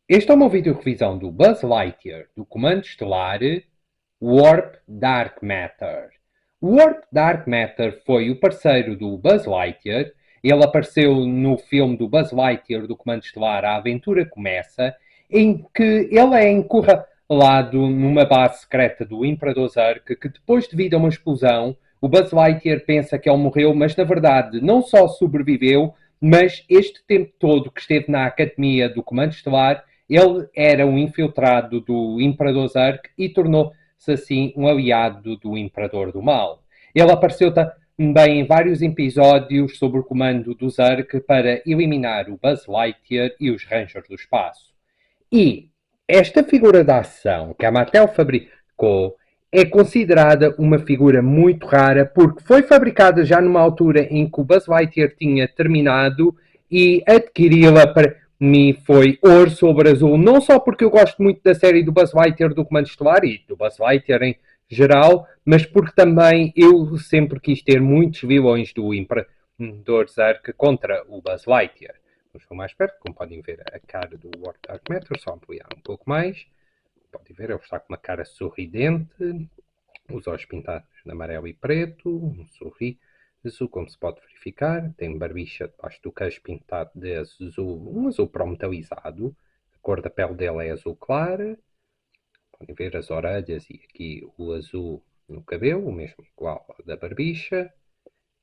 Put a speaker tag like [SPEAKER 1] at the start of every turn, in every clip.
[SPEAKER 1] Este é uma vídeo-revisão do Buzz Lightyear, do Comando Estelar Warp Dark Matter. O Warp Dark Matter foi o parceiro do Buzz Lightyear. Ele apareceu no filme do Buzz Lightyear do Comando Estelar A Aventura Começa, em que ele é encurralado numa base secreta do Imperador Zurg, que depois, devido a uma explosão, o Buzz Lightyear pensa que ele morreu, mas na verdade não só sobreviveu, mas este tempo todo que esteve na Academia do Comando Estelar, ele era um infiltrado do Imperador Zurg e tornou-se assim um aliado do Imperador do Mal. Ele apareceu também em vários episódios sob o comando do Zurg para eliminar o Buzz Lightyear e os Rangers do Espaço. E esta figura de ação que a Mattel fabricou é considerada uma figura muito rara porque foi fabricada já numa altura em que o Buzz Lightyear tinha terminado e adquiri-la para mim foi ouro sobre azul, não só porque eu gosto muito da série do Buzz Lightyear do Comando Estelar e do Buzz Lightyear em geral, mas porque também eu sempre quis ter muitos vilões do Imperador Zurg contra o Buzz Lightyear. Vamos mais perto, como podem ver a cara do Warp Dark Matter, só ampliar um pouco mais. Podem ver, ele está com uma cara sorridente, os olhos pintados de amarelo e preto, um sorriso, como se pode verificar. Tem barbicha debaixo do queixo pintado de azul, um azul prometalizado. A cor da pele dele é azul clara. Podem ver as orelhas e aqui o azul no cabelo, o mesmo igual ao da barbicha.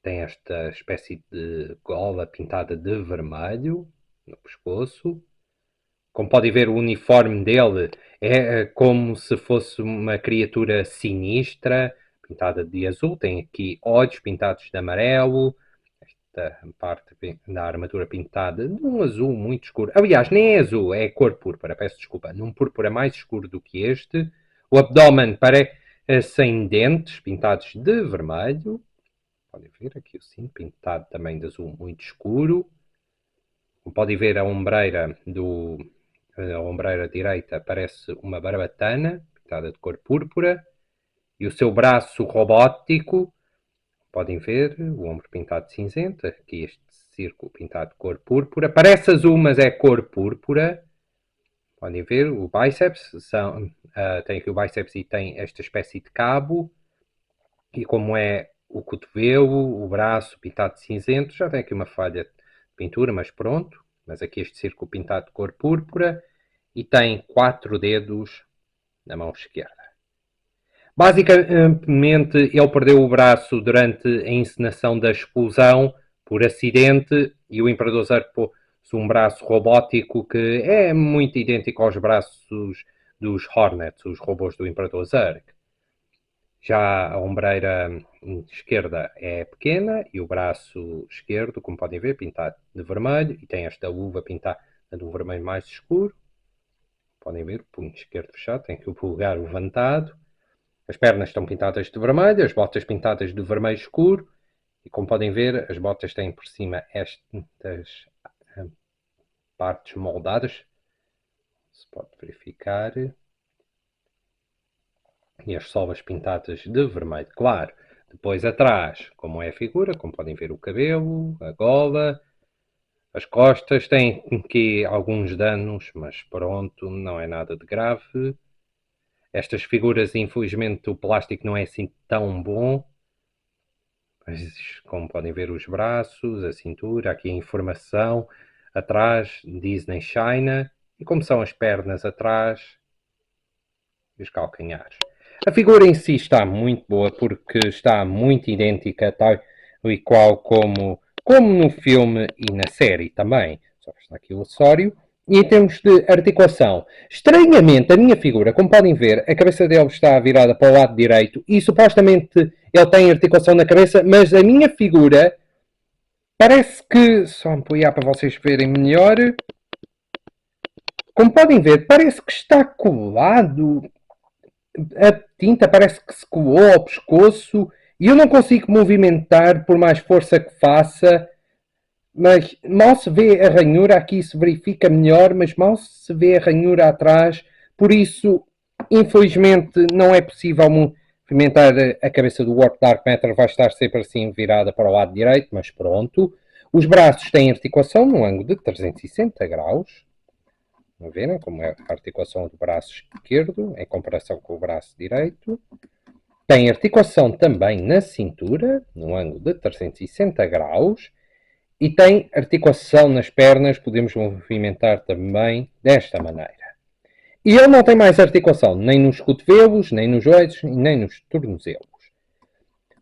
[SPEAKER 1] Tem esta espécie de gola pintada de vermelho no pescoço. Como podem ver, o uniforme dele é como se fosse uma criatura sinistra, pintada de azul. Tem aqui olhos pintados de amarelo. Esta parte da armadura pintada de um azul muito escuro. Aliás, nem é azul, é cor púrpura, peço desculpa. Num púrpura mais escuro do que este. O abdômen parece sem dentes, pintados de vermelho. Podem ver aqui o cinto pintado também de azul muito escuro. Como podem ver, a ombreira direita parece uma barbatana, pintada de cor púrpura. E o seu braço robótico, podem ver, o ombro pintado de cinzento. Aqui este círculo pintado de cor púrpura. Parece azul, mas é cor púrpura. Podem ver o bíceps. Tem aqui o bíceps e tem esta espécie de cabo. E como é o cotovelo, o braço pintado de cinzento, já tem aqui uma falha de pintura, mas pronto. Mas aqui este círculo pintado de cor púrpura e tem 4 dedos na mão esquerda. Basicamente, ele perdeu o braço durante a encenação da explosão por acidente e o Imperador Zurg pôs um braço robótico que é muito idêntico aos braços dos Hornets, os robôs do Imperador Zurg. Já a ombreira esquerda é pequena e o braço esquerdo, como podem ver, pintado de vermelho e tem esta luva pintada de um vermelho mais escuro. Podem ver o punho esquerdo fechado, tem aqui o polegar levantado. As pernas estão pintadas de vermelho, as botas pintadas de vermelho escuro. E como podem ver, as botas têm por cima estas partes moldadas. Se pode verificar. E as solas pintadas de vermelho claro. Depois atrás, como é a figura, como podem ver o cabelo, a gola, as costas, têm aqui alguns danos, mas pronto, não é nada de grave. Estas figuras, infelizmente, o plástico não é assim tão bom. Mas, como podem ver, os braços, a cintura, aqui a informação. Atrás, Disney China. E como são as pernas atrás e os calcanhares. A figura em si está muito boa porque está muito idêntica, tal e qual como no filme e na série também. Só está aqui o acessório. E em termos de articulação, estranhamente a minha figura, como podem ver, a cabeça dele está virada para o lado direito e supostamente ele tem articulação na cabeça, mas a minha figura parece que, só ampliar para vocês verem melhor, como podem ver, parece que está colado, a tinta parece que se colou ao pescoço e eu não consigo movimentar por mais força que faça, mas mal se vê a ranhura, aqui se verifica melhor, mas mal se vê a ranhura atrás, por isso, infelizmente, não é possível movimentar a cabeça do Warp Dark Matter, vai estar sempre assim virada para o lado direito, mas pronto. Os braços têm articulação num ângulo de 360 graus. verem como é a articulação do braço esquerdo em comparação com o braço direito. Tem articulação também na cintura, num ângulo de 360 graus. E tem articulação nas pernas, podemos movimentar também desta maneira. E ele não tem mais articulação nem nos cotovelos, nem nos joelhos, nem nos tornozelos.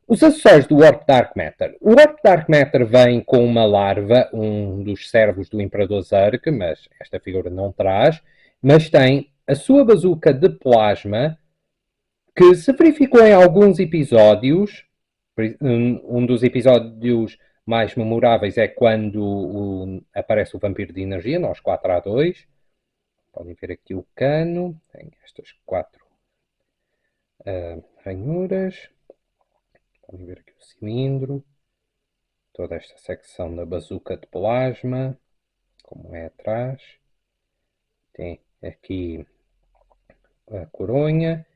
[SPEAKER 1] Os acessórios do Warp Dark Matter. O Warp Dark Matter vem com uma larva, um dos servos do Imperador Zurg, mas esta figura não traz, mas tem a sua bazuca de plasma, que se verificou em alguns episódios. Um dos episódios mais memoráveis é quando aparece o Vampiro de Energia, nós 4A2. Podem ver aqui o cano, tem estas 4 ranhuras. Podem ver aqui o cilindro, toda esta secção da bazuca de plasma, como é atrás. Tem aqui a coronha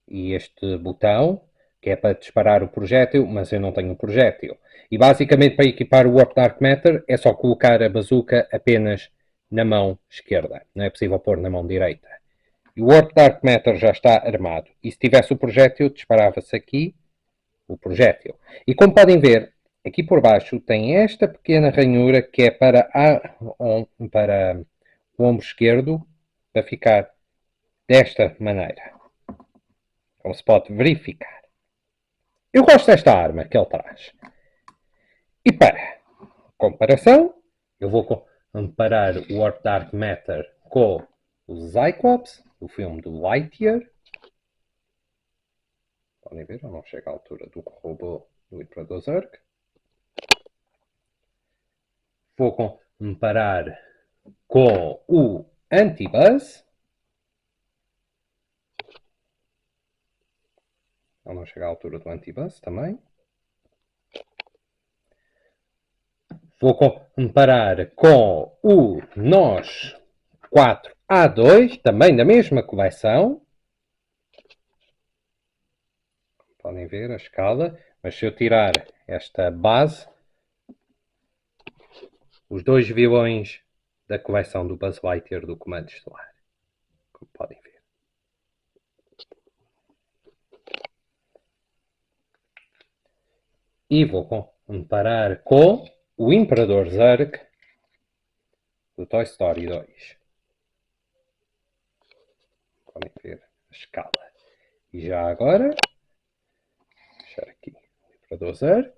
[SPEAKER 1] e este botão, que é para disparar o projétil, mas eu não tenho o projétil. E basicamente para equipar o Warp Dark Matter é só colocar a bazuca apenas na mão esquerda, não é possível pôr na mão direita. E o Warp Dark Matter já está armado. E se tivesse o projétil, disparava-se aqui o projétil. E como podem ver, aqui por baixo tem esta pequena ranhura que é para o ombro esquerdo, para ficar desta maneira. Como se pode verificar. Eu gosto desta arma que ele traz. E para comparação, eu vou comparar o Warp Dark Matter com o Cyclops, do filme do Lightyear. Podem ver, eu não chego à altura do robô do Imperador Zurg. Vou comparar com o Antibuzz. Eu não chego à altura do Antibuzz também. Vou comparar com o NOS 4A2, também da mesma coleção. Podem ver a escala, mas se eu tirar esta base, os dois vilões da coleção do Buzz Lightyear do Comando Estelar, como podem ver. E vou comparar com o Imperador Zurg do Toy Story 2. Podem ver a escala. E já agora, deixar aqui o Imperador Zurg,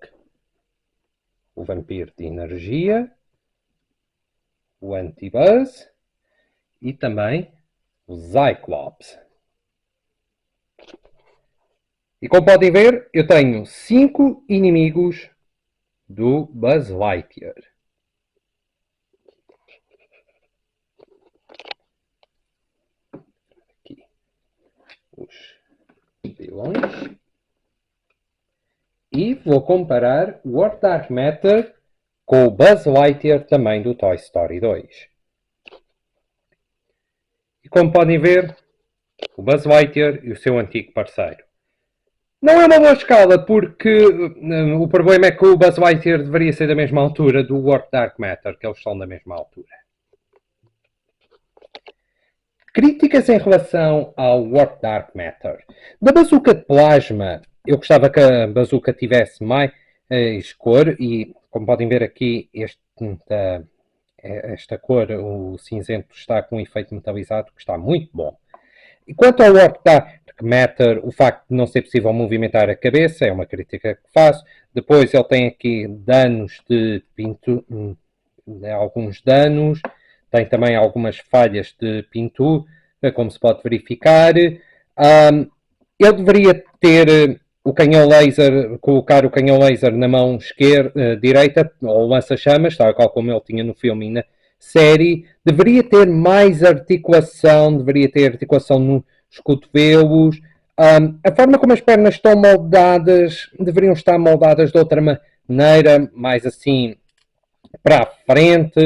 [SPEAKER 1] o Vampiro de Energia, o Antibuzz e também o Cyclops. E como podem ver, eu tenho 5 inimigos do Buzz Lightyear. Aqui os vilões. E vou comparar o Warp Dark Matter com o Buzz Lightyear também do Toy Story 2. E como podem ver, o Buzz Lightyear e o seu antigo parceiro. Não é uma boa escala, porque o problema é que o Buzz Lightyear deveria ser da mesma altura do Warp Dark Matter, que eles são da mesma altura. Críticas em relação ao Warp Dark Matter. Da bazuca de plasma, eu gostava que a bazuca tivesse mais cor, e como podem ver aqui, esta cor, o cinzento, está com um efeito metalizado que está muito bom. E quanto ao Warp Dark Matter, o facto de não ser possível movimentar a cabeça é uma crítica que faço. Depois ele tem aqui danos de pintura, alguns danos, tem também algumas falhas de pintura, como se pode verificar. Ele deveria ter o canhão laser, colocar o canhão laser na mão direita, ou lança-chamas, tal qual como ele tinha no filme e na série. Deveria ter mais articulação, deveria ter articulação nos cotovelos. A forma como as pernas estão moldadas, deveriam estar moldadas de outra maneira, mais assim para a frente,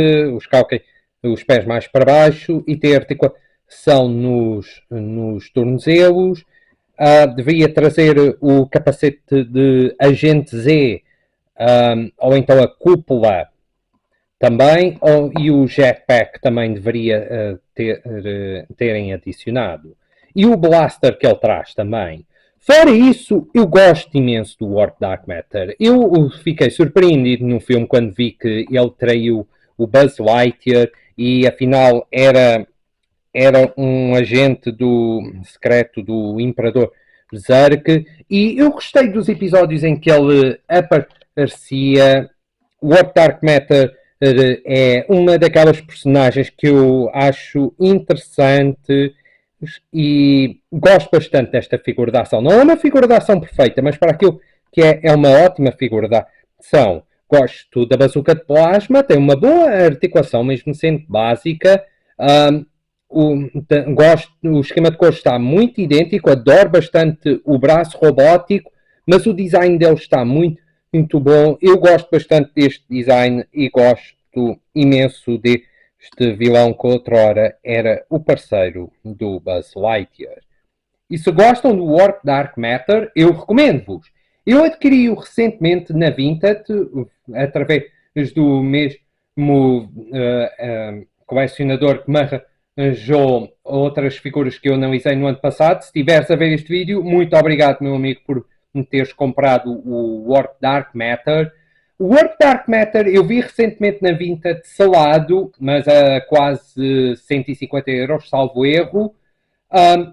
[SPEAKER 1] os pés mais para baixo, e ter articulação nos tornozelos. Devia trazer o capacete de Agente Z, ou então a cúpula, também, e o Jetpack também deveria terem adicionado. E o Blaster que ele traz também. Fora isso, eu gosto imenso do Warp Dark Matter. Eu fiquei surpreendido no filme quando vi que ele traiu o Buzz Lightyear e afinal era um agente secreto do Imperador Zerg. E eu gostei dos episódios em que ele aparecia. O Warp Dark Matter é uma daquelas personagens que eu acho interessante e gosto bastante desta figura de ação. Não é uma figura de ação perfeita, mas para aquilo que é uma ótima figura de ação. Gosto da bazuca de plasma, tem uma boa articulação, mesmo sendo básica. O esquema de cores está muito idêntico, adoro bastante o braço robótico, mas o design dele está muito bom. Eu gosto bastante deste design e gosto imenso deste vilão que outrora era o parceiro do Buzz Lightyear. E se gostam do Warp Dark Matter, eu recomendo-vos. Eu adquiri-o recentemente na Vinted, através do mesmo colecionador que me arranjou outras figuras que eu analisei no ano passado. Se estiveres a ver este vídeo, muito obrigado, meu amigo, por me teres comprado o Warp Dark Matter. O Warp Dark Matter eu vi recentemente na Vinted salado, mas a quase 150 euros, salvo erro.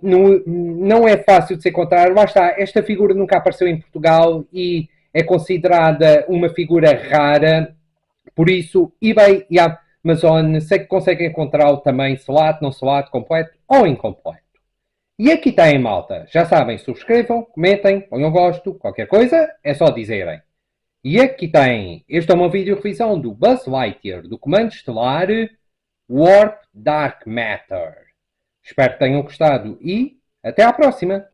[SPEAKER 1] Não é fácil de se encontrar. Lá está, esta figura nunca apareceu em Portugal e é considerada uma figura rara. Por isso, eBay e Amazon sei que conseguem encontrá-lo também selado, não selado, completo ou incompleto. E aqui tem, malta. Já sabem, subscrevam, comentem, ponham gosto, qualquer coisa, é só dizerem. E aqui tem, este é uma vídeo revisão do Buzz Lightyear, do Comando Estelar Warp Dark Matter. Espero que tenham gostado e até à próxima!